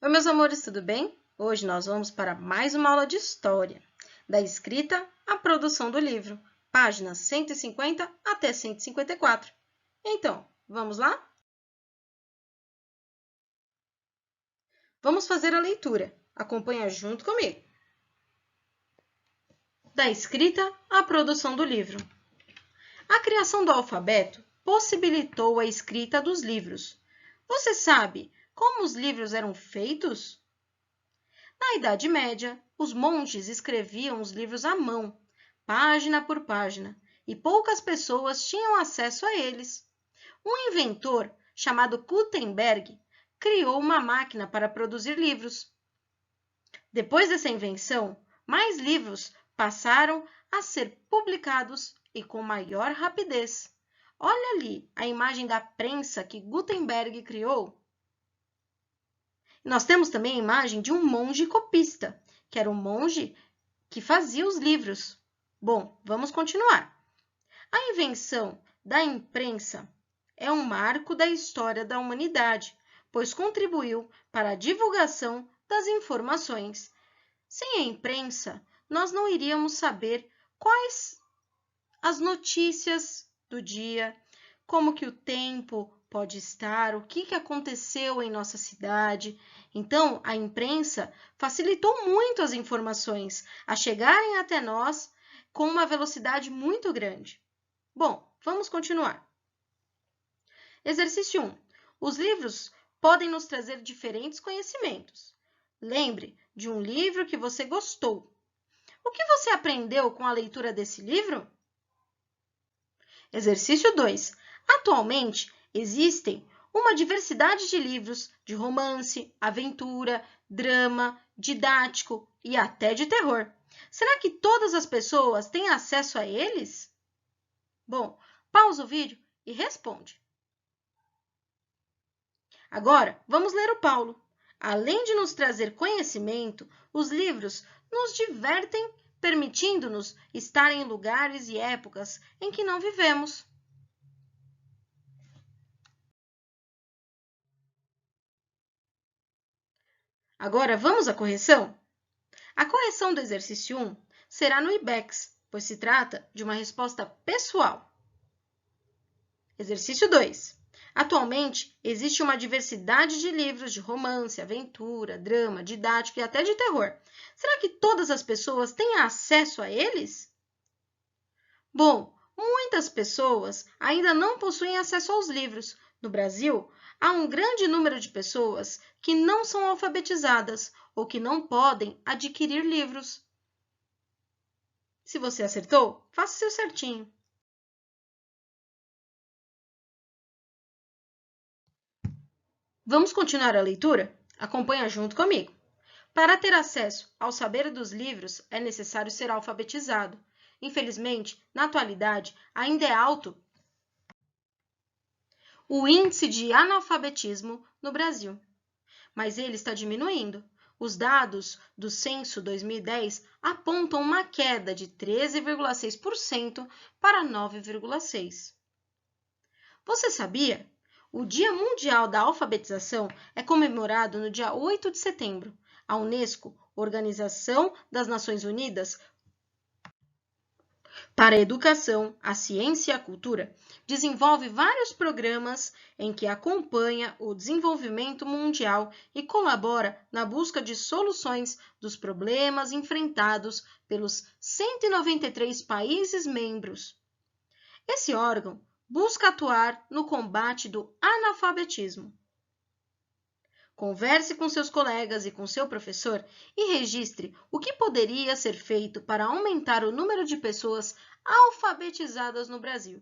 Oi, meus amores, tudo bem? Hoje nós vamos para mais uma aula de história, da escrita à produção do livro, páginas 150 até 154. Então, vamos lá? Vamos fazer a leitura. Acompanha junto comigo. Da escrita à produção do livro. A criação do alfabeto possibilitou a escrita dos livros. Você sabe como os livros eram feitos? Na Idade Média, os monges escreviam os livros à mão, página por página, e poucas pessoas tinham acesso a eles. Um inventor, chamado Gutenberg, criou uma máquina para produzir livros. Depois dessa invenção, mais livros passaram a ser publicados e com maior rapidez. Olha ali a imagem da prensa que Gutenberg criou. Nós temos também a imagem de um monge copista, que era um monge que fazia os livros. Bom, vamos continuar. A invenção da imprensa é um marco da história da humanidade, pois contribuiu para a divulgação das informações. Sem a imprensa, nós não iríamos saber quais as notícias do dia, como que o tempo pode estar, o que aconteceu em nossa cidade. Então, a imprensa facilitou muito as informações a chegarem até nós com uma velocidade muito grande. Bom, vamos continuar. Exercício 1. Os livros podem nos trazer diferentes conhecimentos. Lembre de um livro que você gostou. O que você aprendeu com a leitura desse livro? Exercício 2. Atualmente, existem uma diversidade de livros de romance, aventura, drama, didático e até de terror. Será que todas as pessoas têm acesso a eles? Bom, pausa o vídeo e responde. Agora, vamos ler o Paulo. Além de nos trazer conhecimento, os livros nos divertem, permitindo-nos estar em lugares e épocas em que não vivemos. Agora, vamos à correção? A correção do exercício 1 será no IBEX, pois se trata de uma resposta pessoal. Exercício 2. Atualmente, existe uma diversidade de livros de romance, aventura, drama, didático e até de terror. Será que todas as pessoas têm acesso a eles? Bom, muitas pessoas ainda não possuem acesso aos livros. No Brasil, há um grande número de pessoas que não são alfabetizadas ou que não podem adquirir livros. Se você acertou, faça o seu certinho. Vamos continuar a leitura? Acompanha junto comigo. Para ter acesso ao saber dos livros, é necessário ser alfabetizado. Infelizmente, na atualidade, ainda é alto o índice de analfabetismo no Brasil, mas ele está diminuindo. Os dados do Censo 2010 apontam uma queda de 13,6% para 9,6%. Você sabia? O Dia Mundial da Alfabetização é comemorado no dia 8 de setembro. A Unesco, Organização das Nações Unidas para a Educação, a Ciência e a Cultura, desenvolve vários programas em que acompanha o desenvolvimento mundial e colabora na busca de soluções dos problemas enfrentados pelos 193 países membros. Esse órgão busca atuar no combate do analfabetismo. Converse com seus colegas e com seu professor e registre o que poderia ser feito para aumentar o número de pessoas alfabetizadas no Brasil.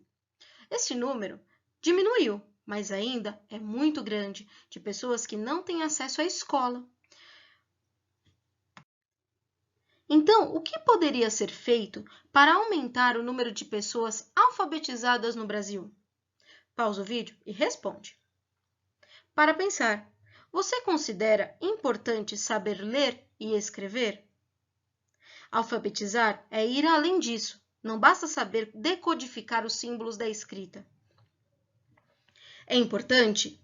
Este número diminuiu, mas ainda é muito grande, de pessoas que não têm acesso à escola. Então, o que poderia ser feito para aumentar o número de pessoas alfabetizadas no Brasil? Pausa o vídeo e responde. Para pensar, você considera importante saber ler e escrever? Alfabetizar é ir além disso. Não basta saber decodificar os símbolos da escrita. É importante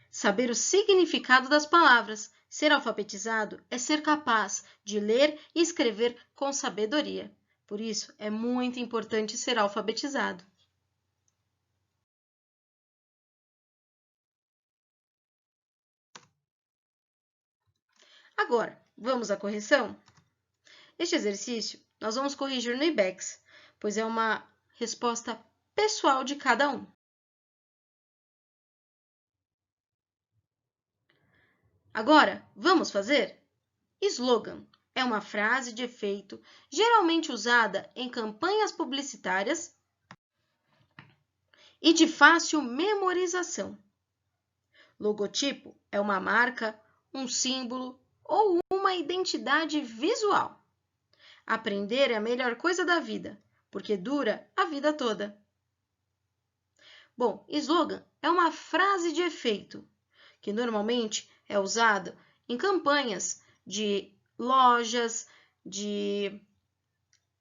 saber o significado das palavras. Ser alfabetizado é ser capaz de ler e escrever com sabedoria. Por isso, é muito importante ser alfabetizado. Agora, vamos à correção? Este exercício nós vamos corrigir no IBEX, pois é uma resposta pessoal de cada um. Agora, vamos fazer? Slogan é uma frase de efeito geralmente usada em campanhas publicitárias e de fácil memorização. Logotipo é uma marca, um símbolo ou uma identidade visual. Aprender é a melhor coisa da vida, porque dura a vida toda. Bom, slogan é uma frase de efeito, que normalmente é usado em campanhas de lojas, de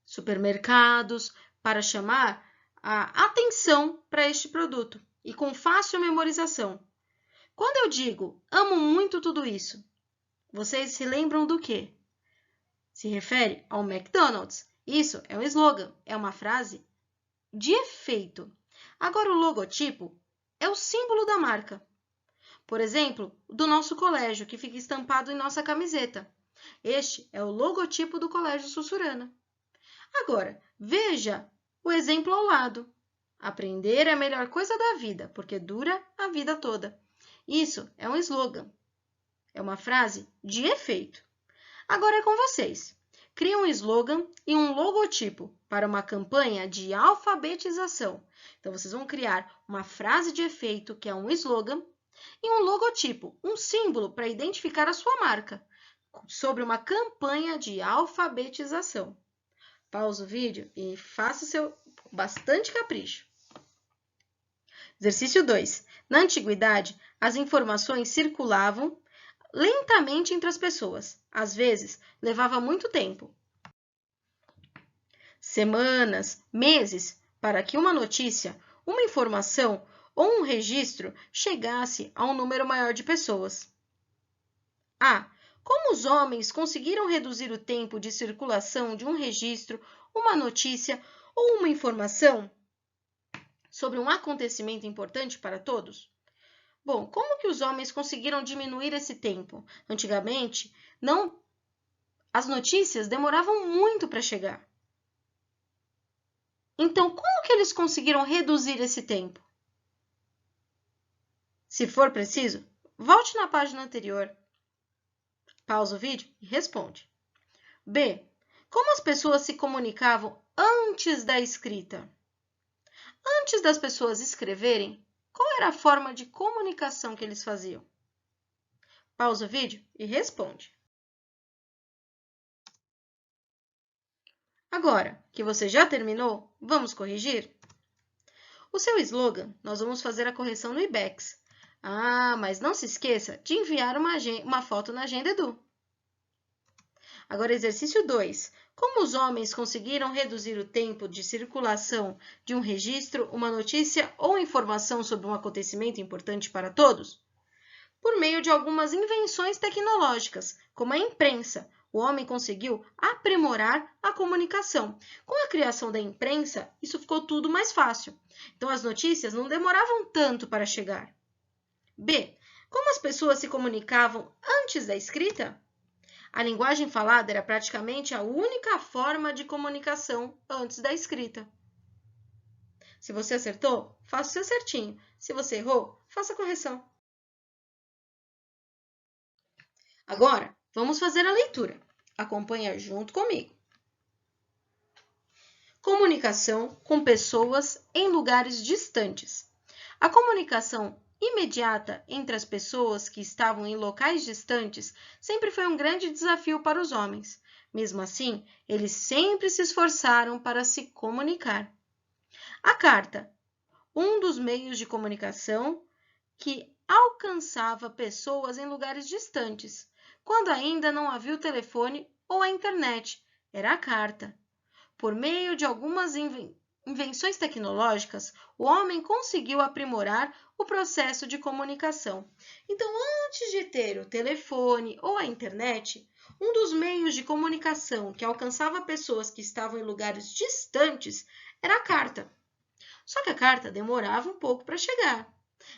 supermercados, para chamar a atenção para este produto e com fácil memorização. Quando eu digo amo muito tudo isso, vocês se lembram do quê? Se refere ao McDonald's. Isso é um slogan, é uma frase de efeito. Agora, o logotipo é o símbolo da marca. Por exemplo, do nosso colégio, que fica estampado em nossa camiseta. Este é o logotipo do Colégio Sussurana. Agora, veja o exemplo ao lado. Aprender é a melhor coisa da vida, porque dura a vida toda. Isso é um slogan. É uma frase de efeito. Agora é com vocês. Crie um slogan e um logotipo para uma campanha de alfabetização. Então, vocês vão criar uma frase de efeito, que é um slogan, e um logotipo, um símbolo para identificar a sua marca, sobre uma campanha de alfabetização. Pausa o vídeo e faça o seu bastante capricho. Exercício 2. Na antiguidade, as informações circulavam lentamente entre as pessoas. Às vezes, levava muito tempo. Semanas, meses, para que uma notícia, uma informação ou um registro chegasse a um número maior de pessoas. A. Como os homens conseguiram reduzir o tempo de circulação de um registro, uma notícia ou uma informação sobre um acontecimento importante para todos? Bom, como que os homens conseguiram diminuir esse tempo? Antigamente, as notícias demoravam muito para chegar. Então, como que eles conseguiram reduzir esse tempo? Se for preciso, volte na página anterior, pausa o vídeo e responde. B. Como as pessoas se comunicavam antes da escrita? Antes das pessoas escreverem, qual era a forma de comunicação que eles faziam? Pausa o vídeo e responde. Agora que você já terminou, vamos corrigir? O seu slogan, nós vamos fazer a correção no IBEX. Mas não se esqueça de enviar uma foto na Agenda Edu. Agora, exercício 2. Como os homens conseguiram reduzir o tempo de circulação de um registro, uma notícia ou informação sobre um acontecimento importante para todos? Por meio de algumas invenções tecnológicas, como a imprensa. O homem conseguiu aprimorar a comunicação. Com a criação da imprensa, isso ficou tudo mais fácil. Então, as notícias não demoravam tanto para chegar. B. Como as pessoas se comunicavam antes da escrita? A linguagem falada era praticamente a única forma de comunicação antes da escrita. Se você acertou, faça o seu certinho. Se você errou, faça a correção. Agora, vamos fazer a leitura. Acompanhe junto comigo. Comunicação com pessoas em lugares distantes. A comunicação imediata entre as pessoas que estavam em locais distantes sempre foi um grande desafio para os homens. Mesmo assim, eles sempre se esforçaram para se comunicar. A carta, um dos meios de comunicação que alcançava pessoas em lugares distantes, quando ainda não havia o telefone ou a internet, era a carta. Por meio de algumas invenções tecnológicas, o homem conseguiu aprimorar o processo de comunicação. Então, antes de ter o telefone ou a internet, um dos meios de comunicação que alcançava pessoas que estavam em lugares distantes era a carta. Só que a carta demorava um pouco para chegar.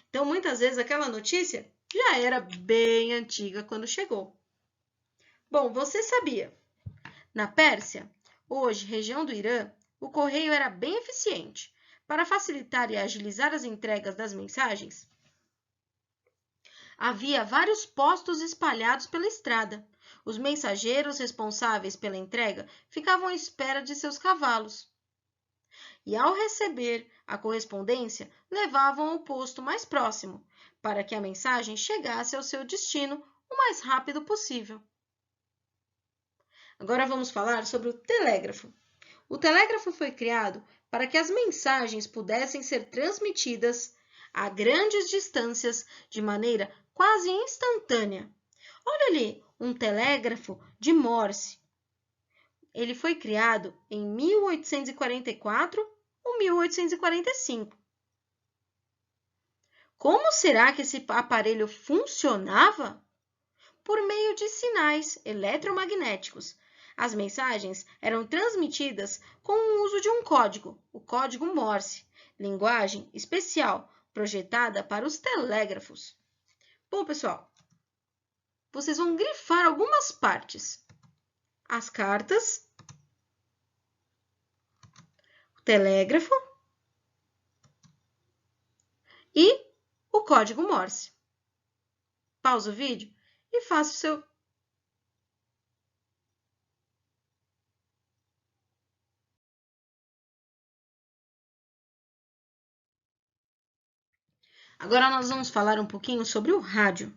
Então, muitas vezes, aquela notícia já era bem antiga quando chegou. Bom, você sabia? Na Pérsia, hoje região do Irã, o correio era bem eficiente. Para facilitar e agilizar as entregas das mensagens, havia vários postos espalhados pela estrada. Os mensageiros responsáveis pela entrega ficavam à espera de seus cavalos. E, ao receber a correspondência, levavam ao posto mais próximo, para que a mensagem chegasse ao seu destino o mais rápido possível. Agora vamos falar sobre o telégrafo. O telégrafo foi criado para que as mensagens pudessem ser transmitidas a grandes distâncias de maneira quase instantânea. Olha ali, um telégrafo de Morse. Ele foi criado em 1844 ou 1845. Como será que esse aparelho funcionava? Por meio de sinais eletromagnéticos. As mensagens eram transmitidas com o uso de um código, o código Morse, linguagem especial projetada para os telégrafos. Bom, pessoal, vocês vão grifar algumas partes. As cartas, o telégrafo e o código Morse. Pausa o vídeo e faça o seu... Agora nós vamos falar um pouquinho sobre o rádio.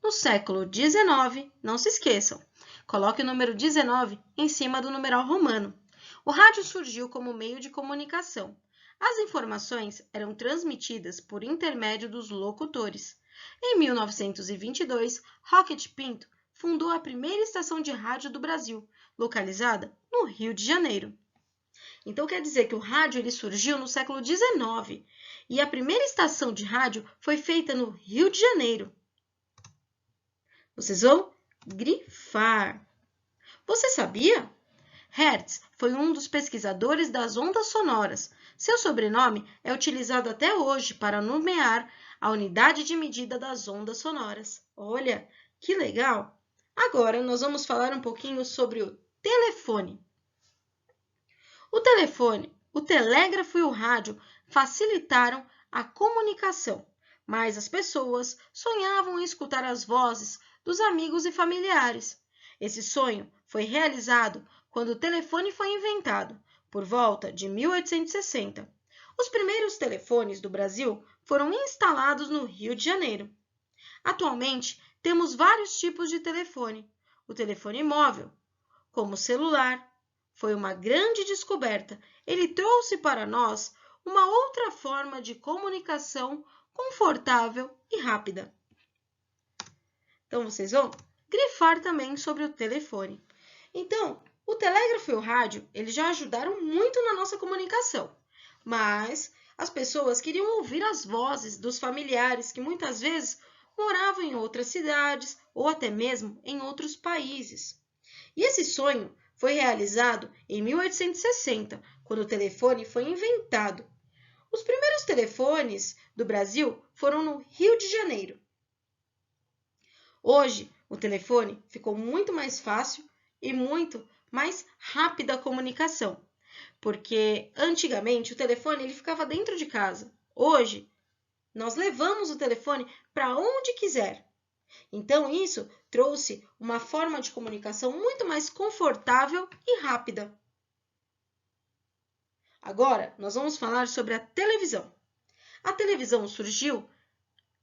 No século XIX, não se esqueçam, coloque o número 19 em cima do numeral romano. O rádio surgiu como meio de comunicação. As informações eram transmitidas por intermédio dos locutores. Em 1922, Roquete Pinto fundou a primeira estação de rádio do Brasil, localizada no Rio de Janeiro. Então, quer dizer que o rádio ele surgiu no século XIX e a primeira estação de rádio foi feita no Rio de Janeiro. Vocês vão grifar. Você sabia? Hertz foi um dos pesquisadores das ondas sonoras. Seu sobrenome é utilizado até hoje para nomear a unidade de medida das ondas sonoras. Olha, que legal! Agora, nós vamos falar um pouquinho sobre o telefone. O telefone, o telégrafo e o rádio facilitaram a comunicação, mas as pessoas sonhavam em escutar as vozes dos amigos e familiares. Esse sonho foi realizado quando o telefone foi inventado, por volta de 1860. Os primeiros telefones do Brasil foram instalados no Rio de Janeiro. Atualmente, temos vários tipos de telefone. O telefone móvel, como o celular, foi uma grande descoberta. Ele trouxe para nós uma outra forma de comunicação confortável e rápida. Então, vocês vão grifar também sobre o telefone. Então, o telégrafo e o rádio, eles já ajudaram muito na nossa comunicação, mas as pessoas queriam ouvir as vozes dos familiares que muitas vezes moravam em outras cidades ou até mesmo em outros países. E esse sonho foi realizado em 1860, quando o telefone foi inventado. Os primeiros telefones do Brasil foram no Rio de Janeiro. Hoje, o telefone ficou muito mais fácil e muito mais rápida a comunicação, porque antigamente o telefone ele ficava dentro de casa. Hoje, nós levamos o telefone para onde quiser. Então, isso trouxe uma forma de comunicação muito mais confortável e rápida. Agora, nós vamos falar sobre a televisão. A televisão surgiu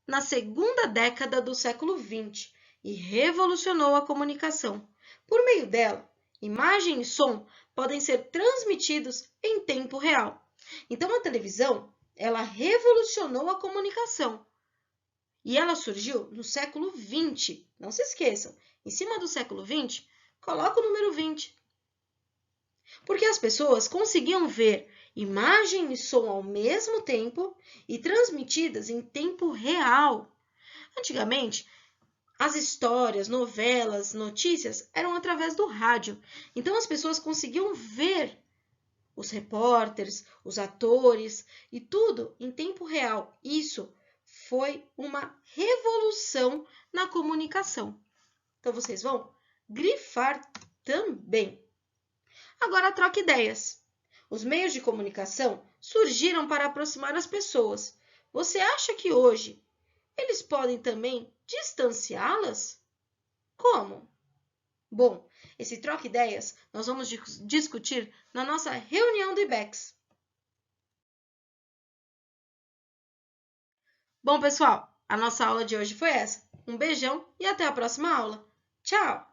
na segunda década do século XX e revolucionou a comunicação. Por meio dela, imagem e som podem ser transmitidos em tempo real. Então, a televisão, ela revolucionou a comunicação. E ela surgiu no século XX. Não se esqueçam, em cima do século XX, coloca o número 20. Porque as pessoas conseguiam ver imagem e som ao mesmo tempo e transmitidas em tempo real. Antigamente, as histórias, novelas, notícias eram através do rádio. Então as pessoas conseguiam ver os repórteres, os atores e tudo em tempo real. Isso foi uma revolução na comunicação. Então vocês vão grifar também. Agora troque ideias. Os meios de comunicação surgiram para aproximar as pessoas. Você acha que hoje eles podem também distanciá-las? Como? Bom, esse troca ideias nós vamos discutir na nossa reunião do IBEX. Bom, pessoal, a nossa aula de hoje foi essa. Um beijão e até a próxima aula. Tchau!